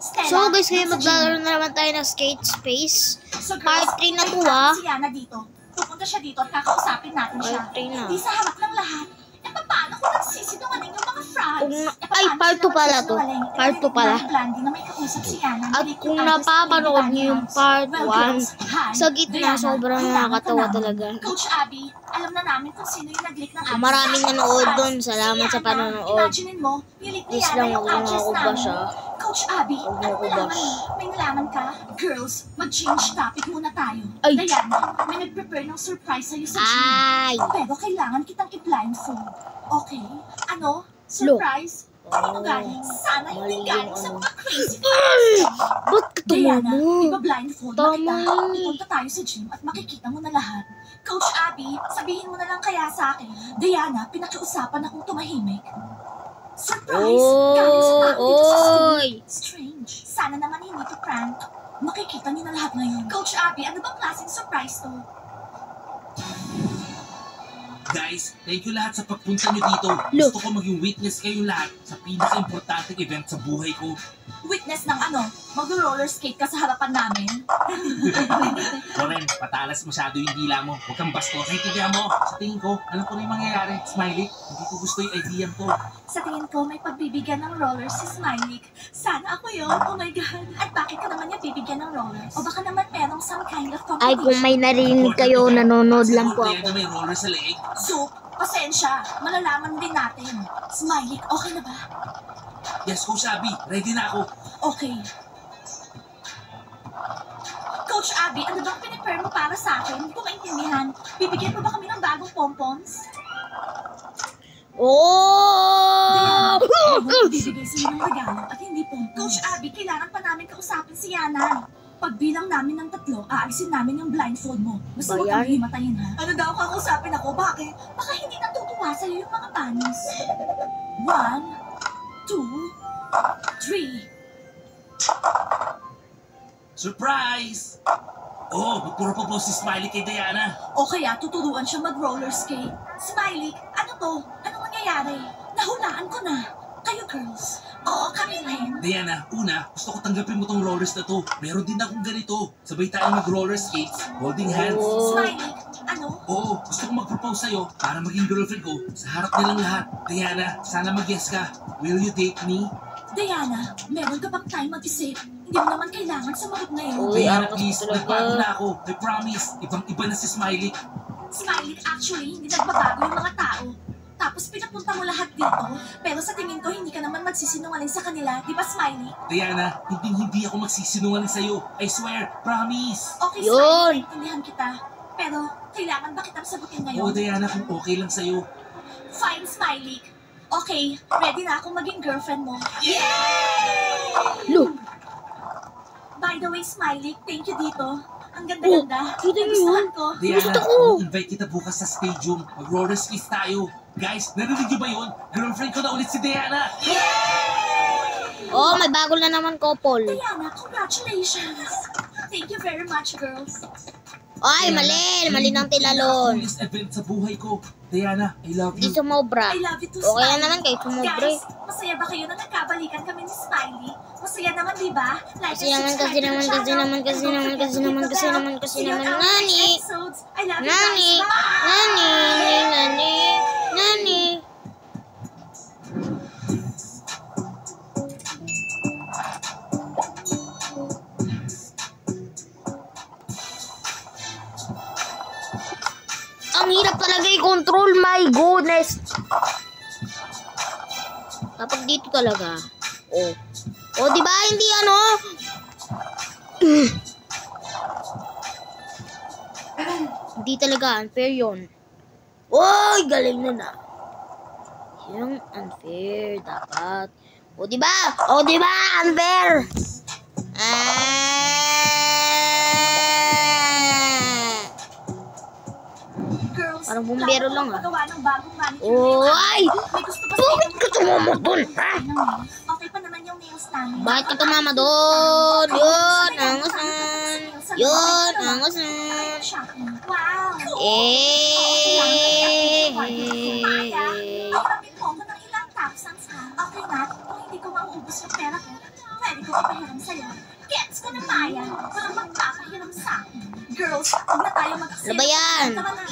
So guys, ngayon maglalaro na naman tayo ng Skate Space. Part 3 na to Si Yana dito. Pupunta siya dito at kakausapin natin siya. Part 3 na. Hindi sa harap ng lahat. E paano kung nagsisinungaling yung mga frogs? Ay, part 2 pala to. Part 2 pala. At kung napapanood niyo yung part 1, sa gitna, sobrang nakakatawa talaga. Coach Abby, alam na namin kung sino yung nag-leak ng ads. Maraming nanood dun. Salamat sa panonood. Imaginin mo, nilik ni Please Yana lang, yung huwag mo address ako namin. bash, ah. Coach Abby, Huwag mo ano ako nalaman bash. mo? May nalaman ka? Girls, mag-change topic muna tayo. Ay. Diana, may nag-prepare ng surprise sa'yo sa gym. Ay! Pero kailangan kitang i-blindfold. Okay? Ano? Surprise? Ano galing? Sana hindi Mali galing yung sa ano. mga crazy fans. Ba't ka Diana, tumama? iba-blindfold na Tama kita. yun eh. Pupunta tayo sa gym at makikita mo na lahat. Coach Abby, sabihin mo na lang kaya sa akin. Diana, pinakiusapan akong tumahimik. Surprise! Galing sa tao dito sa school. Oy! Strange. Sana naman hindi to prank. Makikita niyo na lahat ngayon. Coach Abby, ano bang klaseng surprise to? Guys, thank you lahat sa pagpunta nyo dito. Look. Gusto ko maging witness kayong lahat sa pinaka-importanting event sa buhay ko. Witness ng ano? Mag-roller skate ka sa harapan namin? Loren, patalas masyado yung dila mo. Huwag kang basto. Naintindihan mo? Sa tingin ko, alam ko na yung mangyayari. Smiley, hindi ko gusto yung idea to. Sa tingin ko, may pagbibigyan ng rollers si Smiley. Sana ako yun. Oh my God. At bakit ka naman niya bibigyan ng rollers? O baka naman merong some kind of competition. Ay, kung may narinig kayo, nanonood lang po Siguro ako. na may roller sa leeg. Soup, pasensya. Malalaman din natin. Smiley, okay na ba? Yes, Coach Abby, ready na ako. Okay. Coach Abby, ano bang pinipare mo para sa akin? Hindi ko maintindihan. Bibigyan mo ba kami ng bagong pompoms? Oh! Bibigay sa'yo ng regalo at hindi pompoms. Coach Abby, kailangan pa namin kausapin si Yana. Pagbilang namin ng 3, aalisin namin yung blindfold mo. Basta huwag kang Bayan? himatayin, ha? Ano daw kakausapin ako? Bakit? Baka hindi natutuwa sa'yo yung mga panis. 1, 2, 3. Surprise! Oh, magpuro si Smiley kay Diana. O kaya tuturuan siya mag-roller skate. Smiley, ano to? Anong nangyayari? Nahulaan ko na. Kayo girls. Oo, kami rin. Diana, una, gusto ko tanggapin mo tong rollers na to. Meron din akong ganito. Sabay tayo mag-roller skates, holding hands. Oh. Smiley, ano? Oo, gusto ko mag-propose sa'yo para maging girlfriend ko sa harap nilang lahat. Diana, sana mag-yes ka. Will you date me? Diana, meron ka bang time mag-isip? Hindi mo naman kailangan sumagot ngayon. Uy, Diana, ang please, talaga. nagbago na ako. I promise, ibang-iba na si Smiley. Smiley, actually, hindi nagbabago yung mga tao. Tapos pinapunta mo lahat dito, pero sa tingin ko hindi ka naman magsisinungaling sa kanila, di ba Smiley? Diana, hindi ako magsisinungaling sa'yo. I swear, promise. Okay, Yun. Smiley, naintindihan kita. Pero, kailangan ba kitang sagutin Oo, ngayon? Diana, kung okay lang sa'yo. Fine, Smiley. Okay, ready na akong maging girlfriend mo. Look! By the way, Smiley, thank you dito. Ang ganda-ganda. kita niyo Nagustuhan yun? ko. Diana, Gusto ko. invite kita bukas sa stadium. Mag-roller skis tayo. Guys, narinig niyo ba yun? Girlfriend ko na ulit si Diana. Oh, may bago na naman couple. Diana, congratulations. Thank you very much, girls. Ay, mali. Mali ng tilalon. Coolest event sa buhay ko. Diana, I love Di you. sumobra. I love you too, Okay Smiley. lang naman kayo sumobra. Guys, masaya ba kayo na nagkabalikan kami ni Smiley? Masaya naman, di ba? Like Kasi naman, kasi naman, nani. I love you Nani. guys. Bye! Nani. Ang hirap talaga i-control, my goodness. Kapag dito talaga. Oh. Oh, di ba? Hindi ano? Hindi talaga unfair 'yon. Oy, galing na. Yung unfair dapat. O di ba? O di ba? Unfair. Girls, Parang bumbero lang, ah. Magawa ng bagong manicure. Oh, ay! May gusto ba Bakit ka tumama doon, ha? Okay pa naman yung nails namin. Bakit ka tumama doon? Yun, angasan. Yun, angasan. Wow! Pahiramin mo ako ng ilang thousands, ha? Okay na, kung hindi ko mauubos yung pera ko, pwede ko ipahiram Girls, huwag na tayo mag-aksaya. Ano ba yan? Tara na.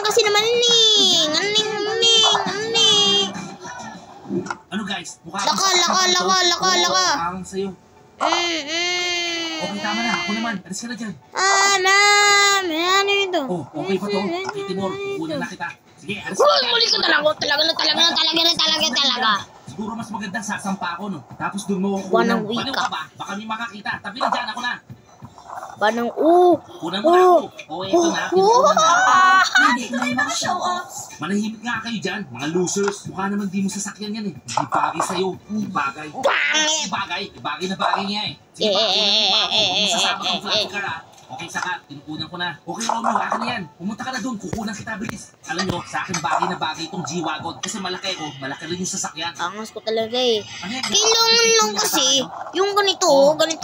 Kasi naman ning. Aning. Ano guys? Mukha Laka. Parang sa'yo. Okay, tama na. Ako naman. Alis ka na dyan. Ano ito? Oh, okay pa to. Okay, Timur. Kukunan na kita. Sige, alis ka na. Muli ko talaga. Siguro mas maganda sasampa ako, no? Tapos doon mo ako Wanang kunan. wika. Baliw ka ba? Baka may makakita. Tabi na dyan. Ako na. Kunan Kunan mo na ako. Oh, eto na. Pinukunan na. Hindi ko na yung mga show-offs. Manahimik nga kayo dyan, mga losers. Mukha naman di mo sasakyan yan eh. Hindi bagay sa'yo. Hindi bagay. Pangit! Bagay na bagay niya eh. Sige pa, kunan mo pa ako. Huwag mo sasama kang flat car ah. Okay, saka, tinukunan ko na. Okay, Romeo, akin na yan. Pumunta ka na doon, kukunan kita, bilis. Alam nyo, sa akin bagay na bagay itong G-Wagon. Kasi malaki ko, malaki rin yung sasakyan. Angas ko talaga eh. Ano yan? Kailangan lang kasi, yung ganito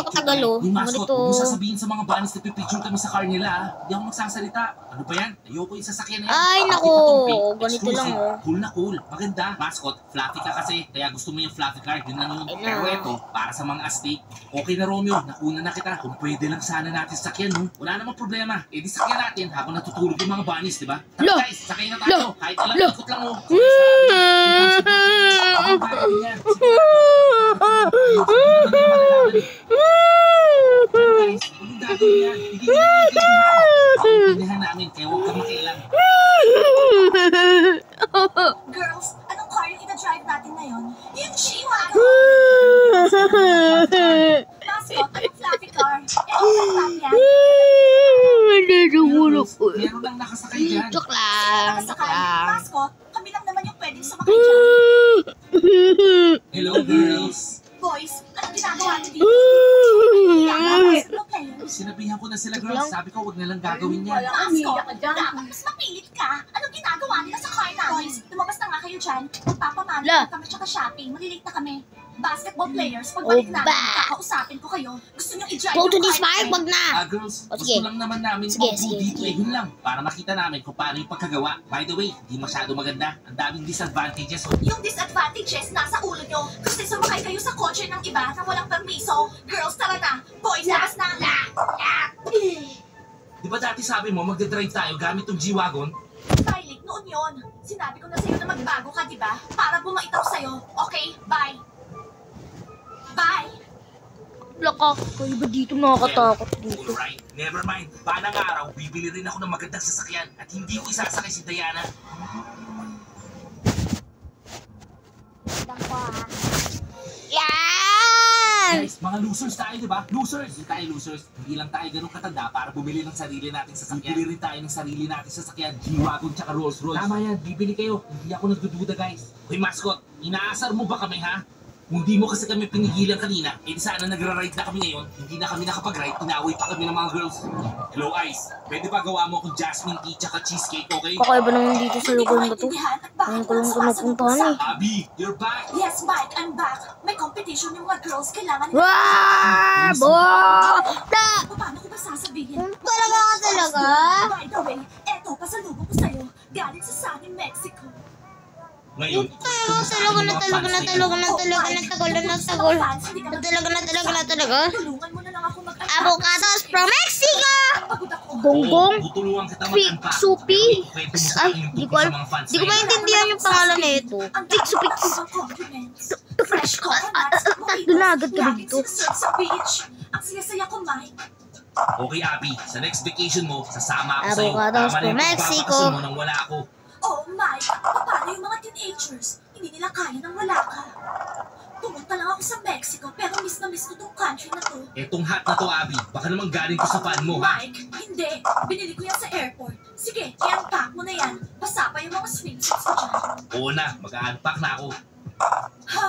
katagal oh. Yung mascot, Ganito. huwag mo sasabihin sa mga bunnies na pipicture kami sa car nila ah. Hindi ako magsasalita. Ano ba yan? Ayoko yung sasakyan na yan. Ay, Bakit nako. itong pink? Ganito Exclusive. lang, oh. Cool na cool. Maganda. Mascot, fluffy ka kasi. Kaya gusto mo yung fluffy car. Yun lang yun. Ay, na. Pero ito, para sa mga astig. Okay na Romeo, nakuna na kita. Kung pwede lang sana natin sakyan, no? Wala namang problema. Eh di sakyan natin habang natutulog yung mga bunnies, di ba? Tara Lo! guys, sakay na tayo. Kahit ilang Lo! ikot lang, oh. Pero guys, huwag yung gagawin yan. Hindi nyo naiintindihan. Pagpindihan namin, kaya huwag kang makialam. Girls, anong car yung ina-drive natin ngayon? Yung G-Wagon. Mascot, anong fluffy car? Open top yan. Meron lang nakasakay dyan. Joke lang. Mascot, kami lang naman yung pwedeng sumakay dyan. Hello girls. Boys, anong ginagawa niyo dito? Basketball players. Sinabihan ko na sila girls. Sabi ko huwag na lang gagawin yan. Mascot, dapat mas mapilit ka. Anong ginagawa nila sa car namin? Boys, lumabas na nga kayo dyan. Magpapamana La. kami tsaka shopping. Malilate na kami. Basketball players, pagbalik Oh, namin, ba? kakausapin ko kayo. Gusto niyo i-drive Go to yung this car park, namin? wag na. Girls, O, gusto sige. lang naman namin Sige, mag-go sige, dito sige. eh. Yun lang. Para makita namin kung paano yung pagkagawa. By the way, di masyado maganda. Ang daming disadvantages. Oh. Yung disadvantages nasa ulo nyo kasi sumakay kayo sa kotse ng iba na walang permiso. Girls, tara na. Boys, labas na. Di ba dati sabi mo magdadrive tayo gamit tong G-Wagon? Styling, noon yon. Sinabi ko na sa'yo na magbago ka, di ba? Para bumait ako sa'yo. Okay, bye. Bye. Laka. Kayo ba dito nakakatakot dito? Alright, never mind. Panang araw, bibili rin ako ng magandang sasakyan at hindi ko isasakay si Diana. Yan! Guys, mga losers tayo, di ba? Losers! Hindi tayo losers. Hindi lang tayo ganun katanda para bumili ng sarili nating sasakyan. Bibili rin tayo ng sarili nating sasakyan. G-Wagon tsaka Rolls Royce. Tama yan, bibili kayo. Hindi ako nagdududa, guys. Hoy, mascot, inaasar mo ba kami, ha? Kung di mo kasi kami pinigilan kanina, eh di sana nagra-ride na kami ngayon, hindi na kami nakapag-ride, tinaway pa kami ng mga girls. Hello, Ice. Pwede ba gawa mo akong jasmine tea tsaka cheesecake, okay? Kakaiba naman dito sa lugar na to. maintindihan at bakit Ngayon ko lang ito napuntahan eh. Abby, you're back! Yes, Mike, I'm back. May competition yung mga girls. Kailangan nila. Wow! Bo! Paano ko ba sasabihin? Talaga ka talaga? By the way, eto, pasalubong ko sa'yo. Galing sa Sunny, Mexico. Ngayon, Talaga. Tulungan mo na lang ako mag-unpack. Avocados from Mexico! Pagod ako. Bongbong? tutulungan kita Pig mag-unpack. Supi? Kwento mo sa Ay, akin yung di tungkol ko sa alam. mga fans Di ko na yan. maintindihan yung pangalan na ito. Ang Pix, dami pix. ko bang compliments. Fresh coconuts. Tatlo na agad ka Laging dito. sinaserve sa beach. Ang saya-saya ko, Mike. Okay, Abby, sa next vacation mo, sasama ako sa'yo. Avocados Tama na from yung Mexico. pagbabakasyon mo nang wala ako. Oh, Mike, paano yung mga teenagers? Hindi nila kaya nang wala ka. Pumunta lang ako sa Mexico, pero miss na miss ko tong country na to. Etong hat na to, Abby, baka naman galing ko sa fan mo, ha? Mike, hindi. Binili ko yan sa airport. Sige, i-unpack mo na yan. Basa pa yung mga swimsuits ko dyan. Oo na, mag-unpack na ako. Ha,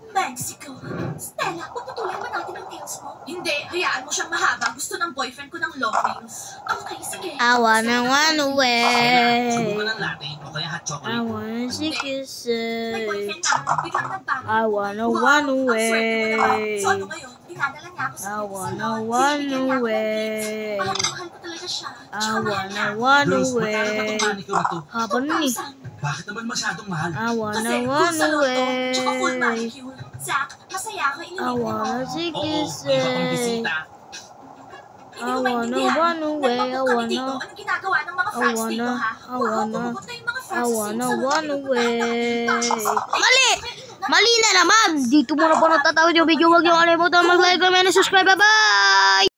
Mexico. Stella, puputulin ba natin ang nails mo? Hindi, hayaan mo siyang mahaba. Gusto ng boyfriend ko ng long nails. Okay, sige. I wanna run Subo away. ka ng latte o kaya hot I chocolate. wanna see May kisses. boyfriend na ako. Biglang nagbago. I wanna Wow, run ang swerte mo naman. away. So ano ngayon? Dinadala niya ako sa I wanna salon. run Binibigyan niya ako ng away. gifts. Mahal na mahal ko talaga siya. I Tsaka mahal wanna niya. run Girls, magkano ba away. itong manicure na to? Haba nun eh. 2,000. Bakit naman masyadong mahal? I wanna Kasi run full salon to, tsaka full away. manicure. Zach, masaya ako I iniligin mo. wanna see Oo, iba pang kisses. bisita. Hindi ko maintindihan. run away, I Nagpapunta wanna- dito. Anong ginagawa ng mga frogs dito, ha? Puro pumupunta yung mga I frogs sa wanna salon run ng away. lugar. Mali! Mali na naman! Dito muna po natatawid yung video. Huwag yung kalimutan mag-like, comment, and subscribe. Bye-bye!